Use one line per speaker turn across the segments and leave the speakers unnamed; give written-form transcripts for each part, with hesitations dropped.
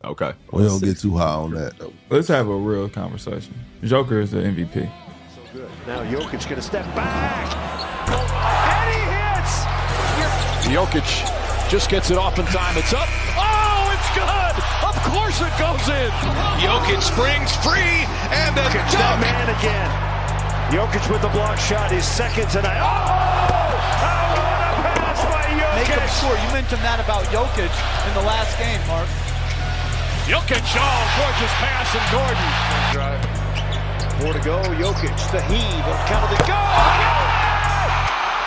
Okay.
We don't get too high on that, though.
Let's have a real conversation. Joker is the MVP.
So good. Now Jokic going to step back. And he hits!
Jokic just gets it off in time. It's up. Oh, it's good! Of course it goes in! Jokic springs free and a
Jokic, that man again. Jokic with the block shot, his second tonight. Oh! What a pass by Jokic!
Make him score. You mentioned that about Jokic in the last game, Mark.
Jokic, oh, gorgeous pass from Gordon.
Drive. 4 to go. Jokic, the heave, count of the go.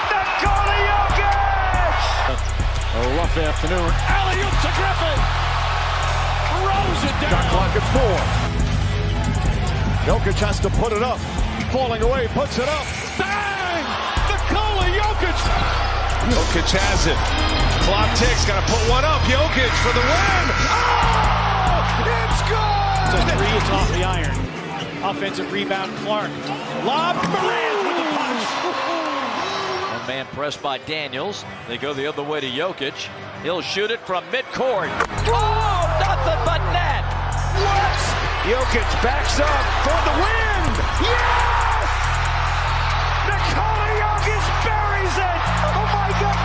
NIKOLA Jokic!
A rough afternoon. Alley-oop to Griffin. Throws it down. Shot clock at 4. Jokic has to put it up. Falling away, puts it up. Bang! NIKOLA Jokic. Jokic has it. Clock ticks. Got to put one up. Jokic for the win. Oh! It's good!
It's a three, it's off the iron. Offensive rebound, Clark. Lob, Morant with the punch.
One man pressed by Daniels. They go the other way to Jokic. He'll shoot it from midcourt. Oh, nothing but net.
What? Jokic backs up for the win. Yes! NIKOLA Jokic buries it. Oh my God!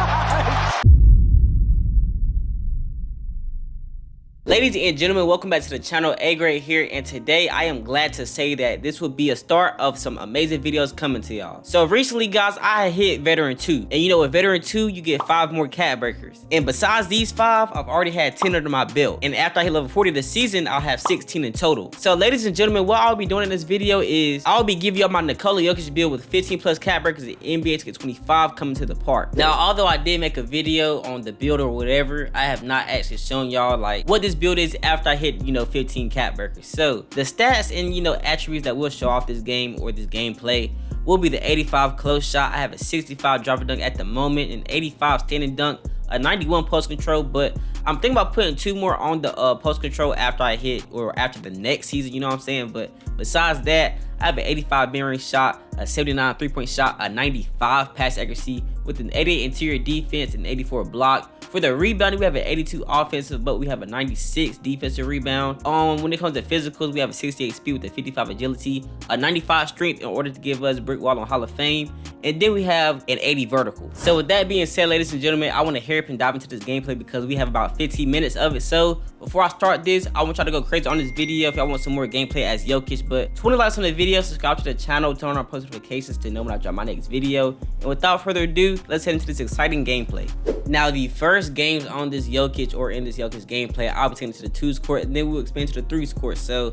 Ladies and gentlemen, welcome back to the channel. A-Grade here, and today I am glad to say that this will be a start of some amazing videos coming to y'all. So recently, guys, I hit Veteran 2, and you know with Veteran 2 you get 5 more cat breakers, and besides these 5, I've already had 10 under my belt, and after I hit level 40 this season I'll have 16 in total. So ladies and gentlemen, what I'll be doing in this video is I'll be giving y'all my NIKOLA Jokic build with 15 plus cat breakers in NBA to get 25 coming to the park. Now, although I did make a video on the build or whatever, I have not actually shown y'all like what this build is after I hit, you know, 15 cat breakers. So the stats and, you know, attributes that will show off this game or this gameplay will be the 85 close shot. I have a 65 driver dunk at the moment, an 85 standing dunk, a 91 post control, but I'm thinking about putting 2 more on the post control after I hit or after the next season, you know what I'm saying? But besides that, I have an 85 mid-range shot, a 79 three-point shot, a 95 pass accuracy with an 88 interior defense and 84 block. For the rebounding, we have an 82 offensive, but we have a 96 defensive rebound. When it comes to physicals, we have a 68 speed with a 55 agility, a 95 strength in order to give us brick wall on Hall of Fame, and then we have an 80 vertical. So with that being said, ladies and gentlemen, I want to hurry up and dive into this gameplay because we have about 15 minutes of it. So before I start this, I want y'all to go crazy on this video if y'all want some more gameplay as Jokic. But 20 likes on the video, subscribe to the channel, turn on our post notifications to know when I drop my next video. And without further ado, let's head into this exciting gameplay. Now, the first games on this Jokic or in this Jokic gameplay, I'll be taking to the 2s court, and then we'll expand to the 3s court. So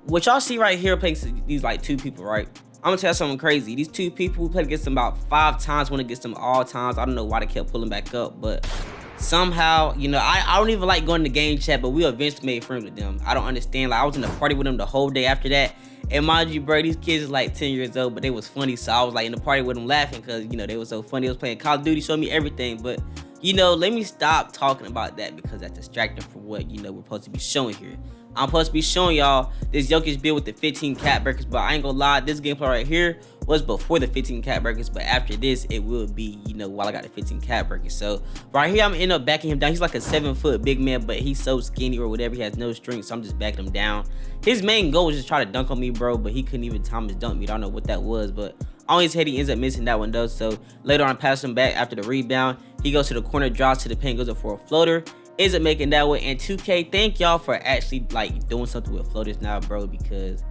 what y'all see right here playing these like 2 people, right? I'm gonna tell you something crazy. These 2 people, we played against them about 5 times, went against them all times. I don't know why they kept pulling back up, but somehow, you know, I don't even like going to game chat, but we eventually made friends with them. I don't understand. Like, I was in a party with them the whole day after that. And mind you, bro, these kids is like 10 years old, but they was funny. So I was like in the party with them laughing because, you know, they was so funny. They was playing Call of Duty, showing me everything. But, you know, let me stop talking about that because that's distracting from what, you know, we're supposed to be showing here. I'm supposed to be showing y'all this Jokic build with the 15 cat breakers, but I ain't gonna lie, this gameplay right here was before the 15 cat breakers, but after this, it will be, you know, while I got the 15 cat breakers. So right here, I'm gonna end up backing him down. He's like a 7-foot big man, but he's so skinny or whatever, he has no strength, so I'm just backing him down. His main goal was just try to dunk on me, bro, but he couldn't even time his dunk meet. I don't know what that was, but on his head, he ends up missing that one though. So later on, I pass him back after the rebound. He goes to the corner, drops to the paint, goes up for a floater. Ends up making that one. And 2K, thank y'all for actually like doing something with floaters now, bro, because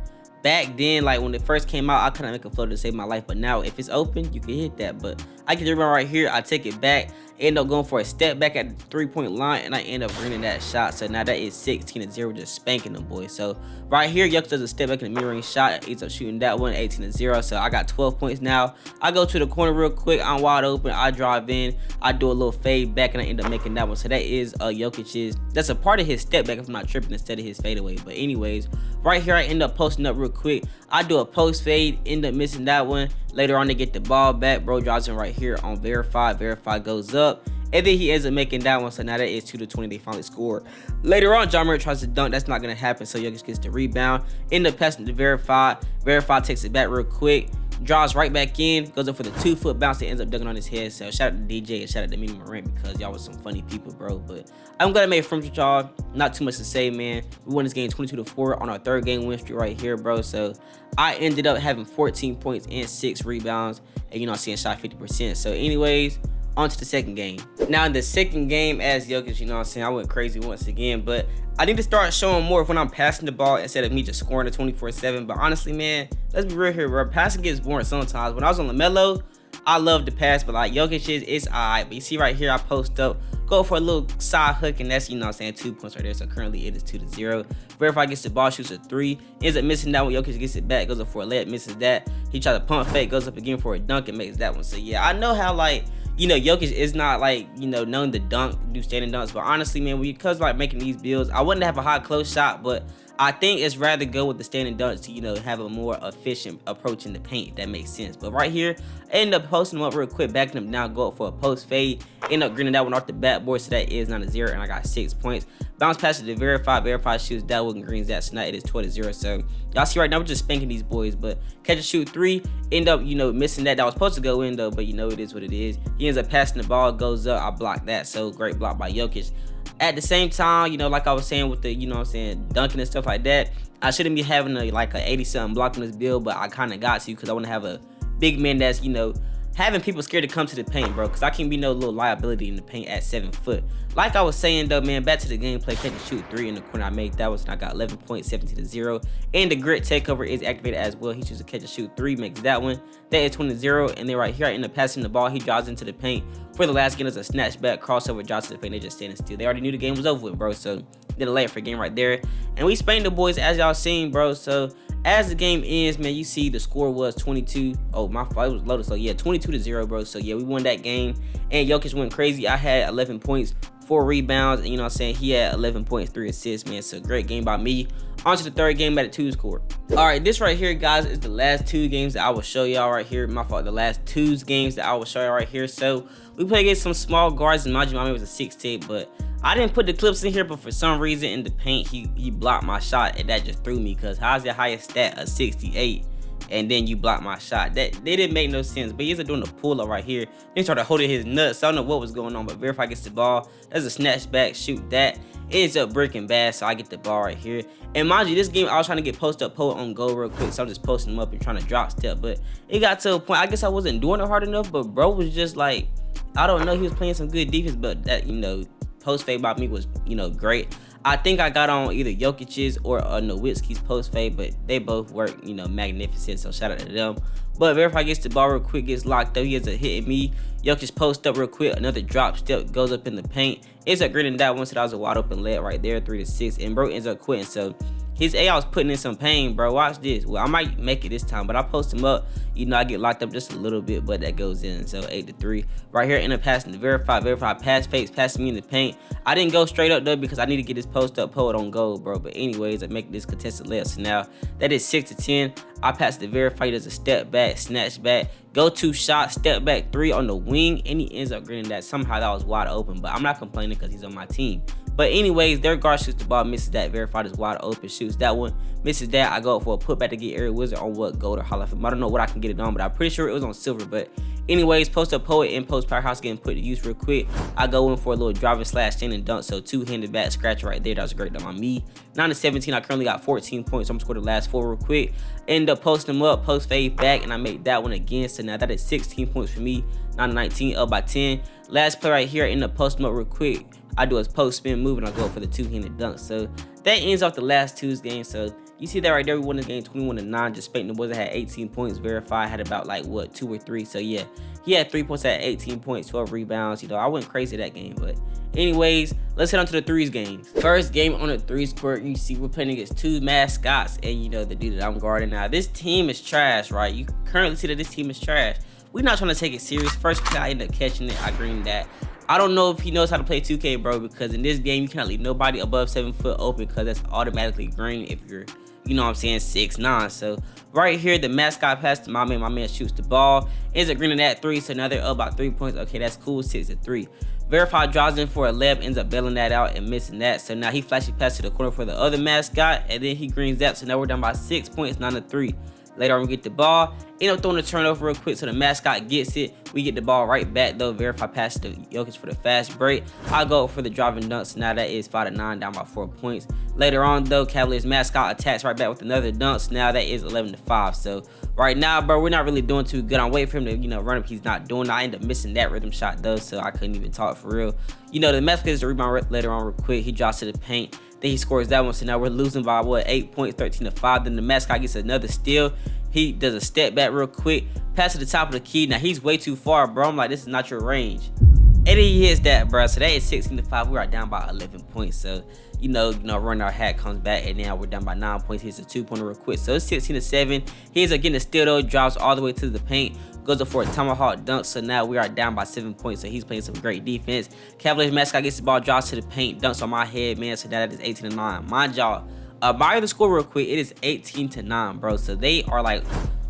back then, like when it first came out, I couldn't make a floater to save my life, but now if it's open, you can hit that. But I get the rebound right here, I take it back, end up going for a step back at the 3-point line, and I end up winning that shot. So now that is 16-0, just spanking them boys. So right here, Jokic does a step back in the mid-range shot, ends up shooting that one, 18-0. So I got 12 points now. I go to the corner real quick, I'm wide open, I drive in, I do a little fade back, and I end up making that one. So that is Jokic's, that's a part of his step back if I'm not tripping, instead of his fadeaway. But anyways, right here I end up posting up real quick. I do a post fade, end up missing that one. Later on, they get the ball back. Bro drives in right here on verify. Verify goes up, and then he ends up making that one. So now that is 2-20. They finally score. Later on, John Murray tries to dunk. That's not gonna happen. So Jokic gets the rebound. End up passing to verify. Verify takes it back real quick. draws right back in, goes up for the 2-foot bounce and ends up dunking on his head. So shout out to DJ and shout out to Mini Morant because y'all was some funny people, bro. But I'm glad I made friends with y'all. Not too much to say, man. We won this game 22-4 on our 3rd game win streak right here, bro. So I ended up having 14 points and 6 rebounds, and you know, seeing shot 50%. So anyways, on to the 2nd game. Now in the 2nd game as Jokic, you know what I'm saying, I went crazy once again, but I need to start showing more when I'm passing the ball instead of me just scoring the 24/7. But honestly, man, let's be real here, bro. Passing gets boring sometimes. When I was on LaMelo, I love to pass, but like Jokic it's alright. But you see right here, I post up, go for a little side hook, and that's, you know what I'm saying, 2 points right there. So currently it is 2-0. Verify gets the ball, shoots a 3, ends up missing that one. Jokic gets it back, goes up for a layup, misses that. He tries to pump fake, goes up again for a dunk and makes that one. So yeah, I know how, like, you know, Jokic is not, like, you know, known to dunk, do standing dunks. But honestly, man, because like making these builds, I wouldn't have a high close shot, but I think it's rather go with the standing dunks to, you know, have a more efficient approach in the paint, if that makes sense. But right here, I end up posting him up real quick, backing him down, go up for a post fade, end up greening that one off the backboard, so that is 9-0, and I got 6 points. Bounce passes to Verify shoots that one, greens that, so now it is 12-0. So y'all see right now, we're just spanking these boys, but catch and shoot 3, end up, you know, missing that. That was supposed to go in though, but you know, it is what it is. He ends up passing the ball, goes up, I blocked that, so great block by Jokic. At the same time, you know, like I was saying with the, you know what I'm saying, dunking and stuff like that, I shouldn't be having like a 80-something block on this build, but I kind of got to because I want to have a big man that's, you know, having people scared to come to the paint, bro, because I can't be no little liability in the paint at 7 foot. Like I was saying though, man, back to the gameplay, catch and shoot 3 in the corner. I made that one, so I got 11 points, 17-0. And the grit takeover is activated as well. He chooses to catch and shoot 3, makes that one. That is 20-0. And then right here, I end up passing the ball. He drives into the paint. For the last game, it's a snatch back, crossover, drives to the paint. They just standing still. They already knew the game was over with, bro. So did a layup for game right there. And we spanked the boys, as y'all seen, bro. So as the game ends, man, you see the score was 22. Oh, my fault, it was loaded. So yeah, 22-0, bro. So yeah, we won that game. And Jokic went crazy. I had 11 points, 4 rebounds, and you know what I'm saying, he had 11 points, 3 assists, man. So great game by me. On to the 3rd game at a 2 score. All right, this right here, guys, is the last 2 games that I will show y'all right here. My fault, the last 2 games that I will show y'all right here. So we play against some small guards, and mind you, my man was a 6'8", but I didn't put the clips in here, but for some reason in the paint, he blocked my shot, and that just threw me, because how's your highest stat a 68? And then you block my shot? They didn't make no sense. But he's doing a pull up right here. Then he started holding his nuts. So I don't know what was going on, but Verify gets the ball. There's a snatch back, shoot that. It ends up breaking bad, so I get the ball right here. And mind you, this game I was trying to get post up poet on goal real quick, so I'm just posting him up and trying to drop step. But it got to a point, I guess I wasn't doing it hard enough, but bro was just like, I don't know, he was playing some good defense, but that, you know, post fade by me was, you know, great. I think I got on either Jokic's or Nowitzki's post fade, but they both work, you know, magnificent. So shout out to them. But Verify gets the ball real quick, gets locked up. He has a hit at me. Jokic post up real quick. Another drop step, goes up in the paint. Ends up gritting that one, so that was a wide open layup right there, 3-6. And bro ends up quitting. So his AI was putting in some pain, bro. Watch this. Well, I might make it this time, but I post him up. You know, I get locked up just a little bit, but that goes in. So 8-3. Right here, end up passing to Verify. Verify pass fakes, passing me in the paint. I didn't go straight up though because I need to get this post up poet on goal, bro. But anyways, I make this contested layup. So now that is 6-10. I pass the Verify. He does a step back, snatch back, go to shot, step back 3 on the wing, and he ends up getting that. Somehow that was wide open, but I'm not complaining because he's on my team. But anyways, their guard shoots the ball, misses that. Verified is wide open, shoots that one, misses that. I go up for a putback to get Eric Wizard on what, gold or Hall of Fame. I don't know what I can get it on, but I'm pretty sure it was on silver. But anyways, post up poet and post powerhouse getting put to use real quick. I go in for a little driving slash standing dunk, so 2-handed back scratch right there. That was a great dunk on me. 9-17. I currently got 14 points. So I'm gonna score the last 4 real quick. End up posting them up, post fade back, and I make that one again. So now that is 16 points for me. 9-19, up by 10. Last play right here, end up posting up real quick. I do a post spin move and I go for the 2-handed dunk. So that ends off the last 2's game. So you see that right there, we won this game 21-9. Just spanking the boys that had 18 points. Verify had about like what, 2 or 3. So yeah, he had 3 points at 18 points, 12 rebounds. You know, I went crazy that game. But anyways, let's head on to the 3's games. First game on the 3's court, you see we're playing against 2 mascots and you know the dude that I'm guarding. Now this team is trash, right? You currently see that this team is trash. We're not trying to take it serious. First play, I end up catching it. I green that. I don't know if he knows how to play 2K, bro, because in this game, you cannot leave nobody above 7 foot open because that's automatically green if you're, you know what I'm saying, 6'9". So right here, the mascot pass to my man shoots the ball. Ends up greening that 3, so now they're up by 3 points. Okay, that's cool, 6-3. Verify draws in for a layup, ends up bailing that out and missing that. So now he flashes pass to the corner for the other mascot, and then he greens that. So now we're down by 6 points, 9-3. Later on, we get the ball. End up throwing the turnover real quick so the mascot gets it. We get the ball right back though. Verify pass to Jokic for the fast break. I go for the driving dunks. Now that is 5-9, down by 4 points. Later on though, Cavaliers mascot attacks right back with another dunks. Now that is 11-5. So right now, bro, we're not really doing too good. I'm waiting for him to, run up. He's not doing it. I end up missing that rhythm shot though, so I couldn't even talk for real. The mascot gets the rebound later on real quick. He drops to the paint. Then he scores that one. So now we're losing by 8 points, 13-5. Then the mascot gets another steal. He does a step back real quick, pass to the top of the key. Now he's way too far, bro. I'm like, this is not your range. And then he hits that, bro. So that is 16-5. We are down by 11 points. So, run our hat comes back, and now we're down by 9 points. He's a 2-pointer real quick. So it's 16-7. He ends up getting a steal though, drops all the way to the paint, goes up for a tomahawk dunk. So now we are down by 7 points. So he's playing some great defense. Cavaliers mascot gets the ball, drops to the paint, dunks on my head, man. So that is 18-9. Mind y'all, by the score real quick, it is 18-9, bro. So they are like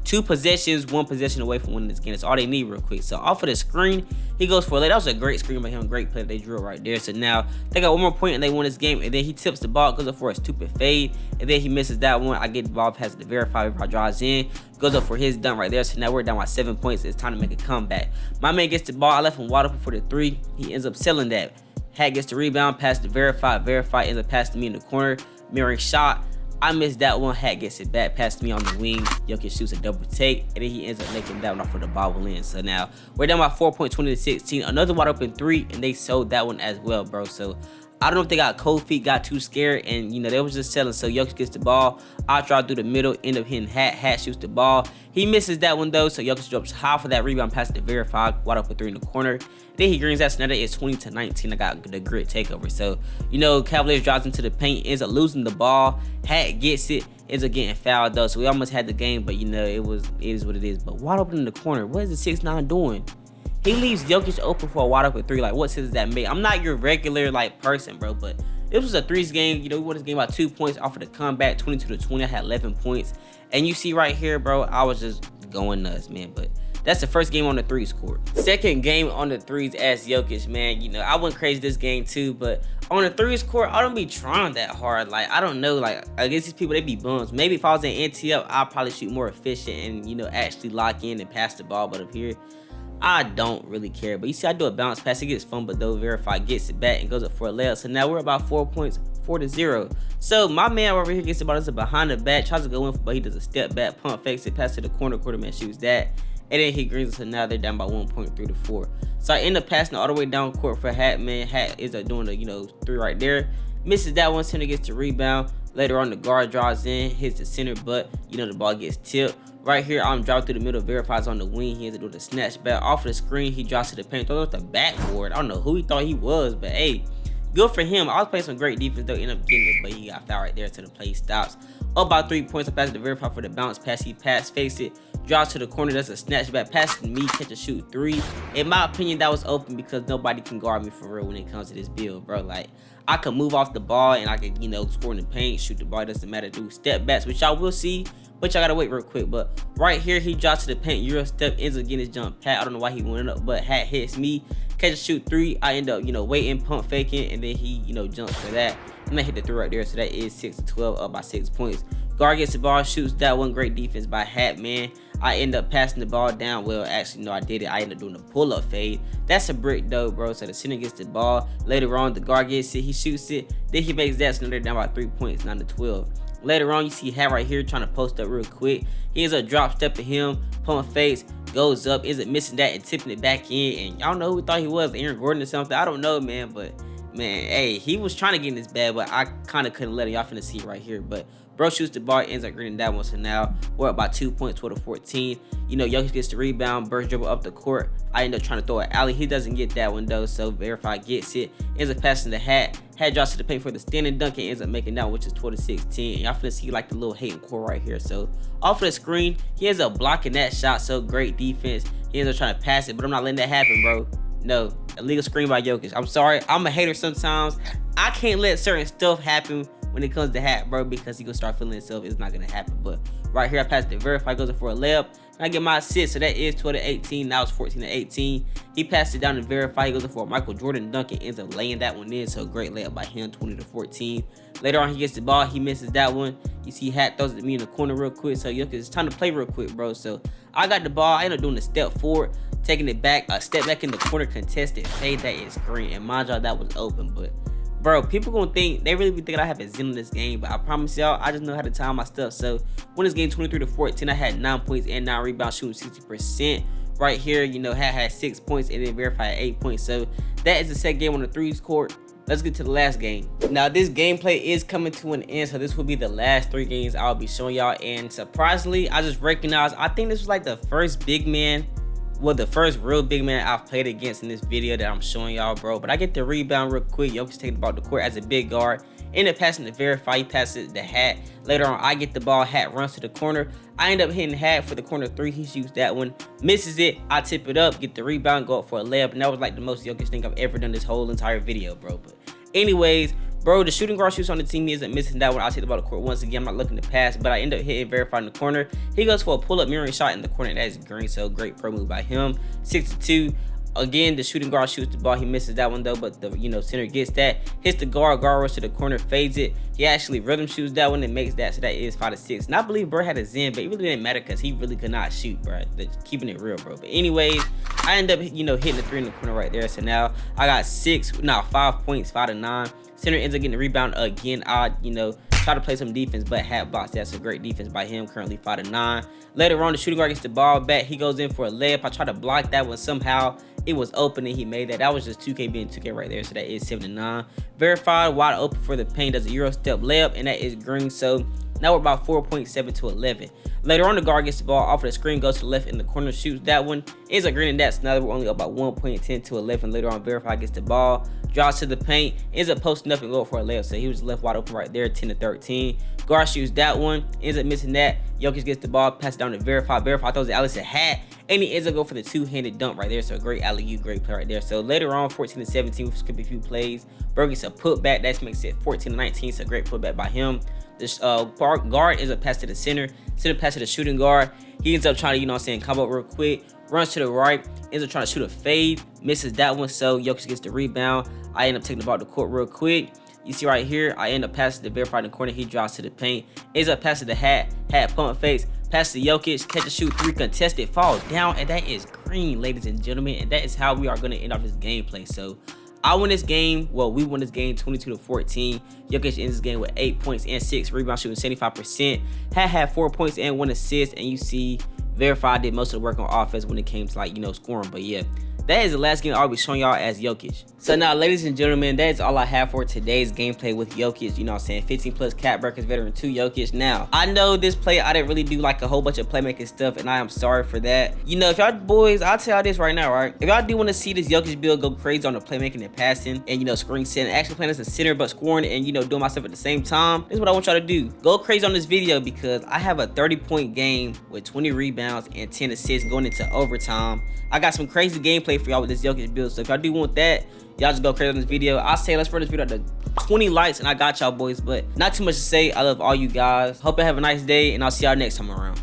2 possessions, 1 possession away from winning this game. That's all they need real quick. So off of the screen, he goes for a lay. That was a great screen by him. Great play they drew right there. So now they got 1 more point and they won this game. And then he tips the ball, goes up for a stupid fade. And then he misses that one. I get the ball past the verify. Draws in, goes up for his dunk right there. So now we're down by 7 points. It's time to make a comeback. My man gets the ball. I left him wide open for the 3. He ends up selling that. Hat gets the rebound, pass the verify. Verify ends up passing me in the corner. Mirroring shot. I missed that one. Hat gets it back, past me on the wing. Jokic shoots a double take, and then he ends up making that one off for the bobble in. So now we're down by 4 points, 20-16. Another wide open 3, and they sold that one as well, bro. So I don't know if they got cold feet, got too scared, and they was just selling. So Jokic gets the ball, I drive through the middle, end up hitting Hat. Hat shoots the ball. He misses that one though, so Jokic drops half of that rebound, past the verify, wide open 3 in the corner. Then he greens that, so now it's 20-19. I got the grit takeover. So, Cavaliers drives into the paint, ends up losing the ball. Hat gets it, ends up getting fouled though. So we almost had the game, but it is what it is. But wide open in the corner, what is the 6'9" doing? He leaves Jokic open for a wide open 3. Like, what sense does that make? I'm not your regular person, bro, but this was a 3s game. We won this game by 2 points off of the comeback, 22-20. I had 11 points. And you see right here, bro, I was just going nuts, man. But that's the first game on the 3 scored. Second game on the 3s as Jokic, man. I went crazy this game too, but on the 3s court, I don't be trying that hard. Like, I don't know, like, against these people, they be bums. Maybe if I was in NTF, I'll probably shoot more efficient and, actually lock in and pass the ball. But up here, I don't really care. But you see, I do a bounce pass. It gets fumbled though. Verify gets it back and goes up for a layup. So now we're about 4 points, 4-0. So my man over here gets the ball. It's a behind the back. Tries to go in, but he does a step back, pump fakes it, pass to the corner. Quarterman shoots that. And then he greens it. So now they're down by 1 point, 3-4. So I end up passing all the way down court for Hat, man. Hat is doing the 3 right there. Misses that one. Center gets the rebound. Later on, the guard draws in, hits the center, but the ball gets tipped. Right here, I'm driving through the middle, verifies on the wing. He ends up doing the snatch back off of the screen. He drops to the paint, throws off the backboard. I don't know who he thought he was, but hey, good for him. I was playing some great defense though, end up getting it, but he got fouled right there, so the play stops. Up by 3 points. I pass the verify for the bounce pass. He face it, drops to the corner, does a snatch back, pass to me, catch a shoot 3. In my opinion, that was open because nobody can guard me for real when it comes to this build, bro. Like, I could move off the ball and I could, score in the paint, shoot the ball. It doesn't matter. Do step backs, which y'all will see, but y'all gotta wait real quick. But right here, he drops to the paint, Euro step, ends up getting his jump. Hat, I don't know why he went up, but Hat hits me, catch a shoot 3. I end up, waiting, pump faking, and then he, jumps for that. And I hit the 3 right there, so that is 6-12, up by 6 points. Guard gets the ball, shoots that one. Great defense by Hat, man. I end up passing the ball down. Well, actually, no, I did it. I ended up doing a pull-up fade. That's a brick, though, bro. So the center gets the ball. Later on, the guard gets it. He shoots it. Then he makes that. So they're down by 3 points, 9-12. Later on, you see Hat right here trying to post up real quick. He ends up drop stepping him. Pump face. Goes up. Ends up missing that and tipping it back in. And y'all know who we thought he was. Aaron Gordon or something. I don't know, man. But, man, hey, he was trying to get in this bag. But I kind of couldn't let him. Y'all finna see right here. But bro shoots the ball, ends up greening that one. So now we're up by 2 points, 12-14. Jokic gets the rebound, burst dribble up the court. I end up trying to throw an alley. He doesn't get that one though, so verify gets it. Ends up passing the Hat. Hat drops to the paint for the standing dunk and ends up making that one, which is 12-16. And y'all finna see like the little hating core right here. So off of the screen, he ends up blocking that shot. So great defense. He ends up trying to pass it, but I'm not letting that happen, bro. No, illegal screen by Jokic. I'm sorry, I'm a hater sometimes. I can't let certain stuff happen when it comes to Hat, bro, because he gonna start feeling himself. It's not gonna happen. But right here, I pass the verify, goes up for a layup. And I get my assist, so that is 12-18. Now it's 14-18. He passed it down to verify. He goes in for a Michael Jordan dunk and ends up laying that one in. So great layup by him, 20-14. Later on, he gets the ball. He misses that one. You see Hat throws it to me in the corner real quick. So Jokic, it's time to play real quick, bro. So I got the ball. I end up doing a step forward, taking it back, a step back in the corner, contested fade. That is green. And mind y'all, that was open. But bro, people gonna think, they really be thinking I have a zen in this game, but I promise y'all, I just know how to time my stuff. So when this game 23-14, I had 9 points and 9 rebounds, shooting 60%. Right here, you know, had 6 points and then verified 8 points. So that is the second game on the threes court. Let's get to the last game. Now, this gameplay is coming to an end, so this will be the last 3 games I'll be showing y'all. And surprisingly, I just recognized, I think this was like the first big man, well, the first real big man I've played against in this video that I'm showing y'all, bro. But I get the rebound real quick. Jokic taking the ball to the court as a big guard. End up passing to verify. He passes the Hat. Later on, I get the ball. Hat runs to the corner. I end up hitting Hat for the corner 3. He shoots that one, misses it. I tip it up, get the rebound, go up for a layup. And that was like the most Jokic thing I've ever done this whole entire video, bro. But anyways, bro, the shooting guard shoots on the team. He isn't missing that one. I take the ball to the court once again. I'm not looking to pass, but I end up hitting verify in the corner. He goes for a pull-up mirroring shot in the corner. That is green, so great pro move by him. 6-2. Again, the shooting guard shoots the ball. He misses that one though, but the center gets that. Hits the guard rush to the corner, fades it. He actually rhythm shoots that one and makes that, so that is 5-6. And I believe bro had a zen, but it really didn't matter because he really could not shoot, bro. Keeping it real, bro. But anyways, I end up hitting the 3 in the corner right there. So now I got 5 points, 5-9. Center ends up getting the rebound again. I try to play some defense, but Hat blocks. That's a great defense by him. Currently 5-9. Later on, the shooting guard gets the ball back. He goes in for a layup. I try to block that one somehow. It was open and he made that. That was just 2K being 2K right there. So that is 7-9. Verified, wide open for the paint. Does a Euro step layup, and that is green. So now we're about 4.7-11. Later on, the guard gets the ball off of the screen, goes to the left in the corner, shoots that one. Is a green, and that's now we're only about 1.10-11. Later on, Verified gets the ball, draws to the paint, ends up posting up and go for a layup. So he was left wide open right there, 10-13. Guard shoots that one, ends up missing that. Jokic gets the ball, passes down to Verified. Verified throws it Alex a Hat, and he ends up going for the 2-handed dunk right there. So a great alley-oop, great play right there. So later on, 14-17, we skip a few plays. Bro gets a putback, that makes it 14-19. So great putback by him. This guard ends up pass to the center pass to the shooting guard. He ends up trying to, come up real quick, runs to the right, ends up trying to shoot a fade, misses that one. So Jokic gets the rebound. I end up taking the ball to the court real quick. You see right here, I end up passing the Verified in the corner. He draws to the paint, ends up passing the Hat pump fakes, passes to Jokic, catch and shoot 3 contested, falls down, and that is green, ladies and gentlemen. And that is how we are going to end off this gameplay. So I win this game. Well, we won this game 22-14. Jokic ends this game with 8 points and 6 rebounds, shooting 75%. Had 4 points and 1 assist, and you see Verified did most of the work on offense when it came to scoring. But yeah, that is the last game I'll be showing y'all as Jokic. So now, ladies and gentlemen, that is all I have for today's gameplay with Jokic. 15+ cap records, veteran 2 Jokic. Now, I know this play, I didn't really do a whole bunch of playmaking stuff, and I am sorry for that. If y'all boys, I'll tell y'all this right now, right? If y'all do want to see this Jokic build go crazy on the playmaking and passing, and screen setting, actually playing as a center, but scoring and doing myself at the same time, this is what I want y'all to do. Go crazy on this video because I have a 30-point game with 20 rebounds and 10 assists going into overtime. I got some crazy gameplay for y'all with this Jokic build. So if y'all do want that, y'all just go crazy on this video. I'll say let's run this video to 20 likes and I got y'all boys. But not too much to say. I love all you guys. Hope you have a nice day and I'll see y'all next time around.